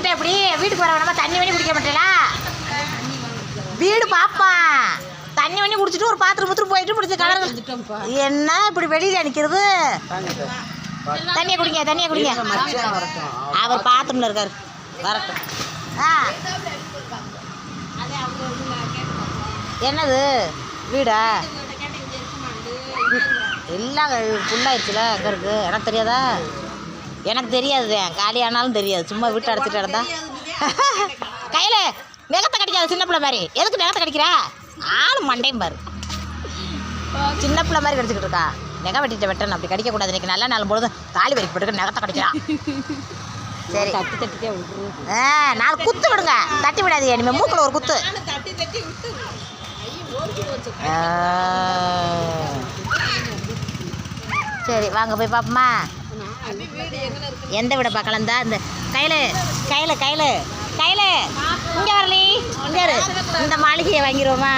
விட்டேன் எப்படி வீட்டுக்கு வர வேணாமா? தண்ணி பண்ணி குடிக்க மாட்டேங்களா? வீடு பாப்பா தண்ணி பண்ணி குடிச்சிட்டு ஒரு பாத்திரம் முத்திரம் போயிட்டு முடிச்ச கலர் என்ன இப்படி வெளியில நிற்கிறது? தண்ணியை குடிங்க தண்ணியை குடிங்க. அவர் பாத்ரூம்ல இருக்காரு வரட்டும். என்னது வீடா? எல்லாம் ஃபுல்லாகிடுச்சுல அங்கே இருக்குது. எனக்கு தெரியாதா? எனக்கு தெரியாது, காலியானாலும் தெரியாது. சும்மா வீட்டை அடைச்சிட்டு கிடந்தா கையில் நெகத்தை கடிக்காது சின்ன பிள்ளை மாதிரி. எதுக்கு நெகத்தை கடிக்கிறா? ஆளும் மண்டையும் பாரு, சின்ன பிள்ளை மாதிரி கடிச்சிக்கிட்டு இருக்கா. நெகை வெட்டிட்ட வெட்டணும், அப்படி கடிக்கக்கூடாது. இன்றைக்கி நல்ல நாள் பொழுது தாலி வரைக்கும் போட்டுக்க நெகத்தை கடிக்கிறான். சரி தட்டிட்டே விட்டுரு. நாலு குத்து விடுங்க, தட்டி விடாதீங்க. இனிமேல் மூக்கில் ஒரு குத்து. சரி வாங்க போய் பார்ப்போமா? எந்த விட பார்க்கலாம் தான் இந்த கையில் கையில் கையில் கையில் இங்கே வரலி இங்கே இந்த மாளிகையை வாங்கிடுவோமா?